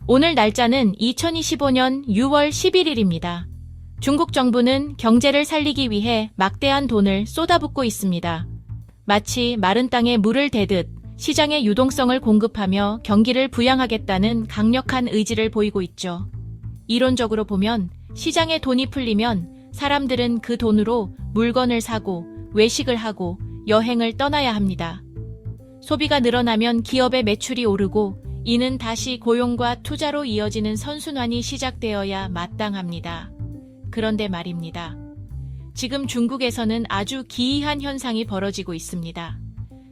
오늘 날짜는 2025년 6월 11일입니다. 중국 정부는 경제를 살리기 위해 막대한 돈을 쏟아붓고 있습니다. 마치 마른 땅에 물을 대듯 시장의 유동성을 공급하며 경기를 부양하겠다는 강력한 의지를 보이고 있죠. 이론적으로 보면 시장에 돈이 풀리면 사람들은 그 돈으로 물건을 사고 외식을 하고 여행을 떠나야 합니다. 소비가 늘어나면 기업의 매출이 오르고 이는 다시 고용과 투자로 이어지는 선순환이 시작되어야 마땅합니다. 그런데 말입니다. 지금 중국에서는 아주 기이한 현상이 벌어지고 있습니다.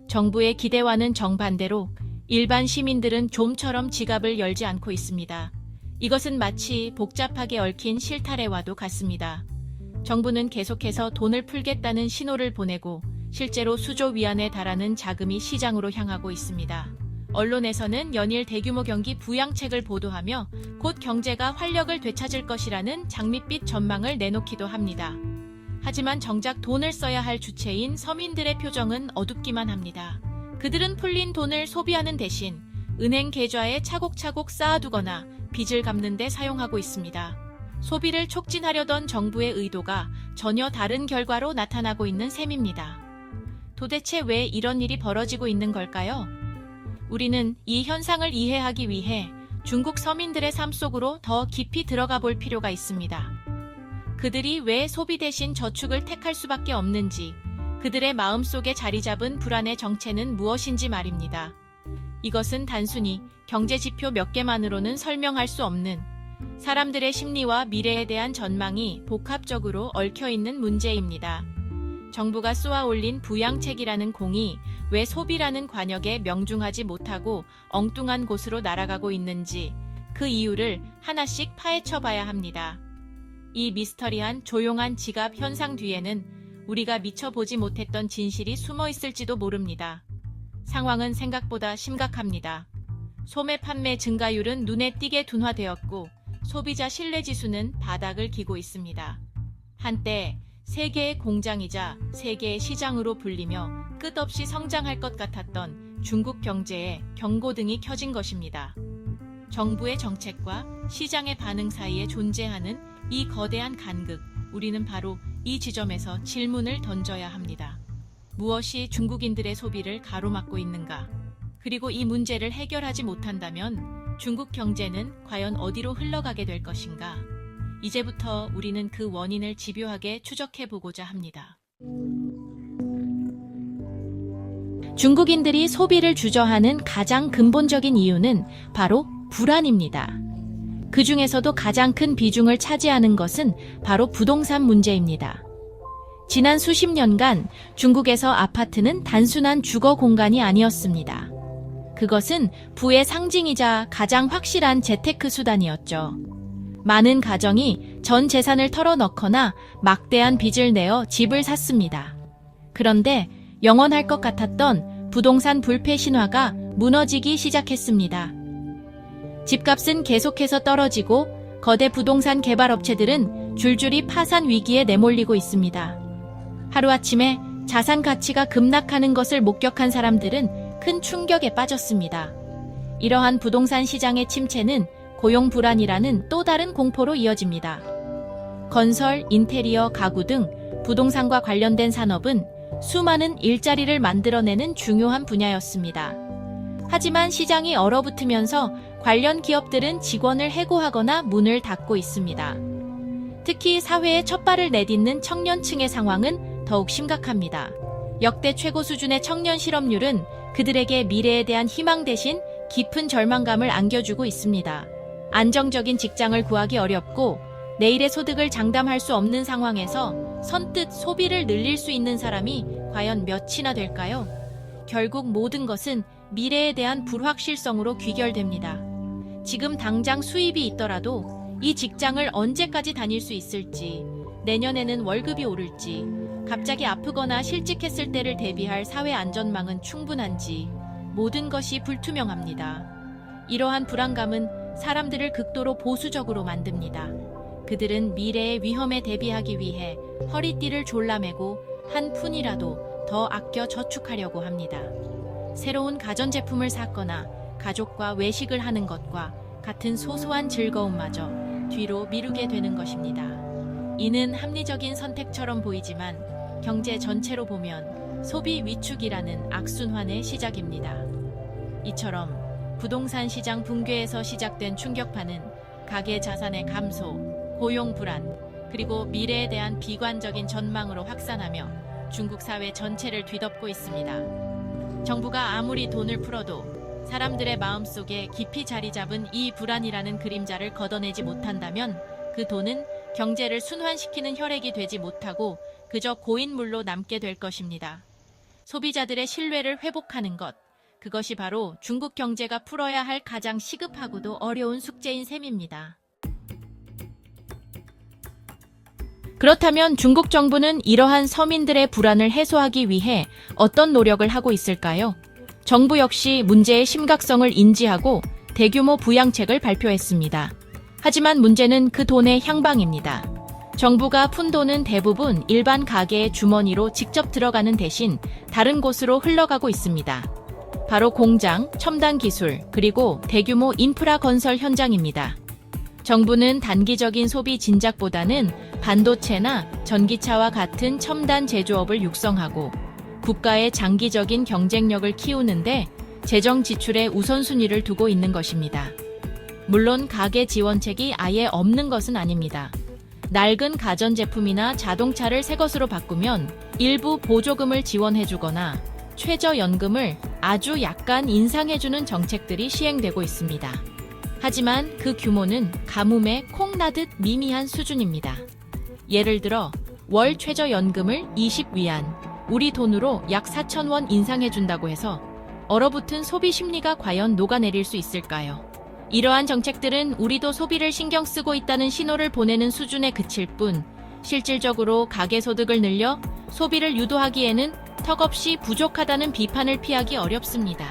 정부의 기대와는 정반대로 일반 시민들은 좀처럼 지갑을 열지 않고 있습니다. 이것은 마치 복잡하게 얽힌 실타래와도 같습니다. 정부는 계속해서 돈을 풀겠다는 신호를 보내고 실제로 수조 위안에 달하는 자금이 시장으로 향하고 있습니다. 언론에서는 연일 대규모 경기 부양책을 보도하며 곧 경제가 활력을 되찾을 것이라는 장밋빛 전망을 내놓기도 합니다. 하지만 정작 돈을 써야 할 주체인 서민들의 표정은 어둡기만 합니다. 그들은 풀린 돈을 소비하는 대신 은행 계좌에 차곡차곡 쌓아두거나 빚을 갚는 데 사용하고 있습니다. 소비를 촉진하려던 정부의 의도가 전혀 다른 결과로 나타나고 있는 셈입니다. 도대체 왜 이런 일이 벌어지고 있는 걸까요? 우리는 이 현상을 이해하기 위해 중국 서민들의 삶 속으로 더 깊이 들어가 볼 필요가 있습니다. 그들이 왜 소비 대신 저축을 택할 수밖에 없는지, 그들의 마음속에 자리 잡은 불안의 정체는 무엇인지 말입니다. 이것은 단순히 경제 지표 몇 개만으로는 설명할 수 없는 사람들의 심리와 미래에 대한 전망이 복합적으로 얽혀있는 문제입니다. 정부가 쏘아 올린 부양책이라는 공이 왜 소비라는 관역에 명중하지 못하고 엉뚱한 곳으로 날아가고 있는지 그 이유를 하나씩 파헤쳐 봐야 합니다. 이 미스터리한 조용한 지갑 현상 뒤에는 우리가 미처 보지 못했던 진실이 숨어 있을지도 모릅니다. 상황은 생각보다 심각합니다. 소매 판매 증가율은 눈에 띄게 둔화되었고 소비자 신뢰지수는 바닥을 기고 있습니다. 한때 세계의 공장이자 세계의 시장으로 불리며 끝없이 성장할 것 같았던 중국 경제에 경고등이 켜진 것입니다. 정부의 정책과 시장의 반응 사이에 존재하는 이 거대한 간극, 우리는 바로 이 지점에서 질문을 던져야 합니다. 무엇이 중국인들의 소비를 가로막고 있는가? 그리고 이 문제를 해결하지 못한다면 중국 경제는 과연 어디로 흘러가게 될 것인가? 이제부터 우리는 그 원인을 집요하게 추적해보고자 합니다. 중국인들이 소비를 주저하는 가장 근본적인 이유는 바로 불안입니다. 그 중에서도 가장 큰 비중을 차지하는 것은 바로 부동산 문제입니다. 지난 수십 년간 중국에서 아파트는 단순한 주거 공간이 아니었습니다. 그것은 부의 상징이자 가장 확실한 재테크 수단이었죠. 많은 가정이 전 재산을 털어넣거나 막대한 빚을 내어 집을 샀습니다. 그런데 영원할 것 같았던 부동산 불패 신화가 무너지기 시작했습니다. 집값은 계속해서 떨어지고 거대 부동산 개발업체들은 줄줄이 파산 위기에 내몰리고 있습니다. 하루아침에 자산 가치가 급락하는 것을 목격한 사람들은 큰 충격에 빠졌습니다. 이러한 부동산 시장의 침체는 고용 불안이라는 또 다른 공포로 이어집니다. 건설, 인테리어, 가구 등 부동산과 관련된 산업은 수많은 일자리를 만들어내는 중요한 분야였습니다. 하지만 시장이 얼어붙으면서 관련 기업들은 직원을 해고하거나 문을 닫고 있습니다. 특히 사회에 첫발을 내딛는 청년층의 상황은 더욱 심각합니다. 역대 최고 수준의 청년 실업률은 그들에게 미래에 대한 희망 대신 깊은 절망감을 안겨주고 있습니다. 안정적인 직장을 구하기 어렵고 내일의 소득을 장담할 수 없는 상황에서 선뜻 소비를 늘릴 수 있는 사람이 과연 몇이나 될까요? 결국 모든 것은 미래에 대한 불확실성으로 귀결됩니다. 지금 당장 수입이 있더라도 이 직장을 언제까지 다닐 수 있을지, 내년에는 월급이 오를지, 갑자기 아프거나 실직했을 때를 대비할 사회 안전망은 충분한지 모든 것이 불투명합니다. 이러한 불안감은 사람들을 극도로 보수적으로 만듭니다. 그들은 미래의 위험에 대비하기 위해 허리띠를 졸라매고 한 푼이라도 더 아껴 저축하려고 합니다. 새로운 가전제품을 샀거나 가족과 외식을 하는 것과 같은 소소한 즐거움마저 뒤로 미루게 되는 것입니다. 이는 합리적인 선택처럼 보이지만 경제 전체로 보면 소비 위축이라는 악순환의 시작입니다. 이처럼 부동산 시장 붕괴에서 시작된 충격파는 가계 자산의 감소, 고용 불안, 그리고 미래에 대한 비관적인 전망으로 확산하며 중국 사회 전체를 뒤덮고 있습니다. 정부가 아무리 돈을 풀어도 사람들의 마음속에 깊이 자리 잡은 이 불안이라는 그림자를 걷어내지 못한다면 그 돈은 경제를 순환시키는 혈액이 되지 못하고 그저 고인물로 남게 될 것입니다. 소비자들의 신뢰를 회복하는 것, 그것이 바로 중국 경제가 풀어야 할 가장 시급하고도 어려운 숙제인 셈입니다. 그렇다면 중국 정부는 이러한 서민들의 불안을 해소하기 위해 어떤 노력을 하고 있을까요? 정부 역시 문제의 심각성을 인지하고 대규모 부양책을 발표했습니다. 하지만 문제는 그 돈의 향방입니다. 정부가 푼 돈은 대부분 일반 가게의 주머니로 직접 들어가는 대신 다른 곳으로 흘러가고 있습니다. 바로 공장, 첨단 기술, 그리고 대규모 인프라 건설 현장입니다. 정부는 단기적인 소비 진작보다는 반도체나 전기차와 같은 첨단 제조업을 육성하고 국가의 장기적인 경쟁력을 키우는데 재정 지출에 우선순위를 두고 있는 것입니다. 물론 가계 지원책이 아예 없는 것은 아닙니다. 낡은 가전제품이나 자동차를 새 것으로 바꾸면 일부 보조금을 지원해주거나 최저연금을 아주 약간 인상해주는 정책들이 시행되고 있습니다. 하지만 그 규모는 가뭄에 콩 나듯 미미한 수준입니다. 예를 들어 월 최저연금을 20위안, 우리 돈으로 약 4,000원 인상해준다고 해서 얼어붙은 소비 심리가 과연 녹아내릴 수 있을까요? 이러한 정책들은 우리도 소비를 신경 쓰고 있다는 신호를 보내는 수준에 그칠 뿐 실질적으로 가계소득을 늘려 소비를 유도하기에는 턱없이 부족하다는 비판을 피하기 어렵습니다.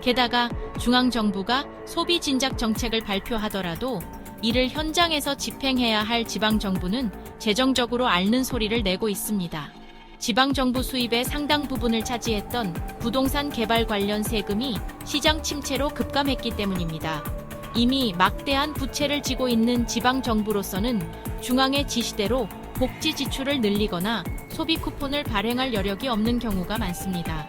게다가 중앙정부가 소비 진작 정책을 발표하더라도 이를 현장에서 집행해야 할 지방정부는 재정적으로 앓는 소리를 내고 있습니다. 지방정부 수입의 상당 부분을 차지했던 부동산 개발 관련 세금이 시장 침체로 급감했기 때문입니다. 이미 막대한 부채를 지고 있는 지방정부로서는 중앙의 지시대로 복지 지출을 늘리거나 소비 쿠폰을 발행할 여력이 없는 경우가 많습니다.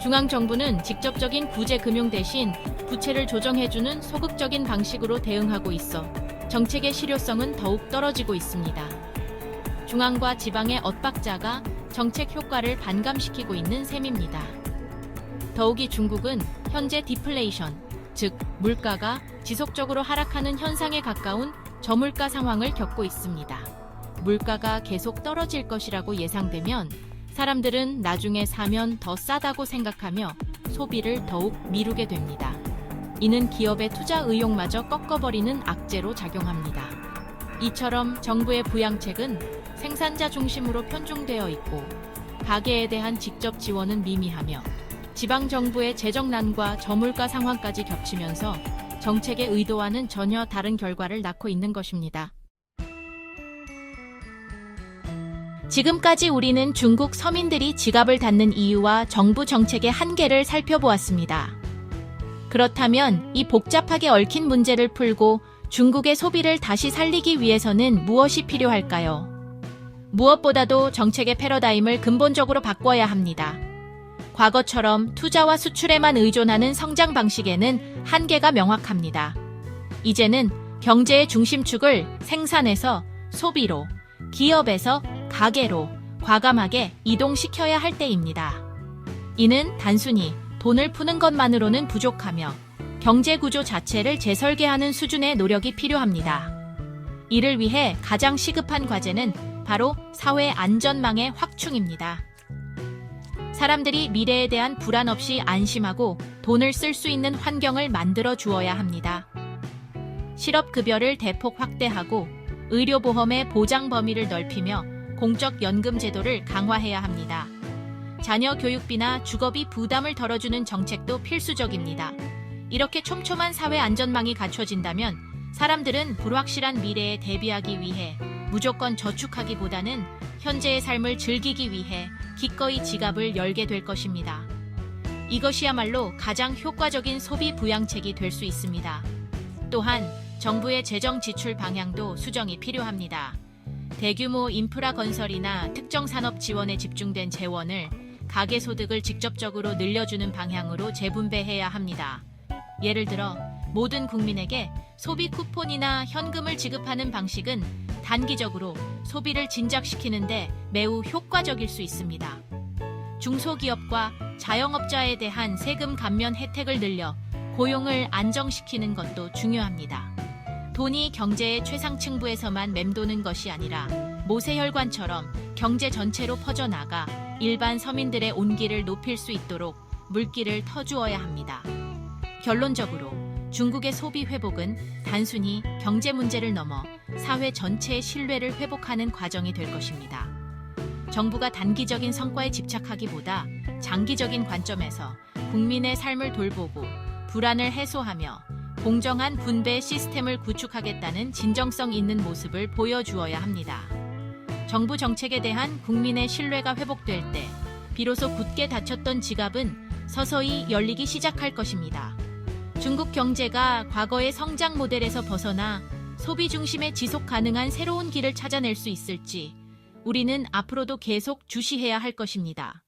중앙정부는 직접적인 구제 금융 대신 부채를 조정해주는 소극적인 방식으로 대응하고 있어 정책의 실효성은 더욱 떨어지고 있습니다. 중앙과 지방의 엇박자가 정책 효과를 반감시키고 있는 셈입니다. 더욱이 중국은 현재 디플레이션, 즉 물가가 지속적으로 하락하는 현상에 가까운 저물가 상황을 겪고 있습니다. 물가가 계속 떨어질 것이라고 예상되면 사람들은 나중에 사면 더 싸다고 생각하며 소비를 더욱 미루게 됩니다. 이는 기업의 투자 의욕마저 꺾어버리는 악재로 작용합니다. 이처럼 정부의 부양책은 생산자 중심으로 편중되어 있고 가계에 대한 직접 지원은 미미하며 지방정부의 재정난과 저물가 상황까지 겹치면서 정책의 의도와는 전혀 다른 결과를 낳고 있는 것입니다. 지금까지 우리는 중국 서민들이 지갑을 닫는 이유와 정부 정책의 한계를 살펴보았습니다. 그렇다면 이 복잡하게 얽힌 문제를 풀고 중국의 소비를 다시 살리기 위해서는 무엇이 필요할까요? 무엇보다도 정책의 패러다임을 근본적으로 바꿔야 합니다. 과거처럼 투자와 수출에만 의존하는 성장 방식에는 한계가 명확합니다. 이제는 경제의 중심축을 생산에서 소비로, 기업에서 가계로 과감하게 이동시켜야 할 때입니다. 이는 단순히 돈을 푸는 것만으로는 부족하며 경제 구조 자체를 재설계하는 수준의 노력이 필요합니다. 이를 위해 가장 시급한 과제는 바로 사회 안전망의 확충입니다. 사람들이 미래에 대한 불안 없이 안심하고 돈을 쓸 수 있는 환경을 만들어 주어야 합니다. 실업급여를 대폭 확대하고 의료보험의 보장 범위를 넓히며 공적 연금 제도를 강화해야 합니다. 자녀 교육비나 주거비 부담을 덜어주는 정책도 필수적입니다. 이렇게 촘촘한 사회 안전망이 갖춰진다면 사람들은 불확실한 미래에 대비하기 위해 무조건 저축하기보다는 현재의 삶을 즐기기 위해 기꺼이 지갑을 열게 될 것입니다. 이것이야말로 가장 효과적인 소비 부양책이 될 수 있습니다. 또한 정부의 재정 지출 방향도 수정이 필요합니다. 대규모 인프라 건설이나 특정 산업 지원에 집중된 재원을 가계소득을 직접적으로 늘려주는 방향으로 재분배해야 합니다. 예를 들어 모든 국민에게 소비 쿠폰이나 현금을 지급하는 방식은 단기적으로 소비를 진작시키는데 매우 효과적일 수 있습니다. 중소기업과 자영업자에 대한 세금 감면 혜택을 늘려 고용을 안정시키는 것도 중요합니다. 돈이 경제의 최상층부에서만 맴도는 것이 아니라 모세혈관처럼 경제 전체로 퍼져나가 일반 서민들의 온기를 높일 수 있도록 물기를 터주어야 합니다. 결론적으로 중국의 소비 회복은 단순히 경제 문제를 넘어 사회 전체의 신뢰를 회복하는 과정이 될 것입니다. 정부가 단기적인 성과에 집착하기보다 장기적인 관점에서 국민의 삶을 돌보고 불안을 해소하며 공정한 분배 시스템을 구축하겠다는 진정성 있는 모습을 보여주어야 합니다. 정부 정책에 대한 국민의 신뢰가 회복될 때 비로소 굳게 닫혔던 지갑은 서서히 열리기 시작할 것입니다. 중국 경제가 과거의 성장 모델에서 벗어나 소비 중심의 지속 가능한 새로운 길을 찾아낼 수 있을지 우리는 앞으로도 계속 주시해야 할 것입니다.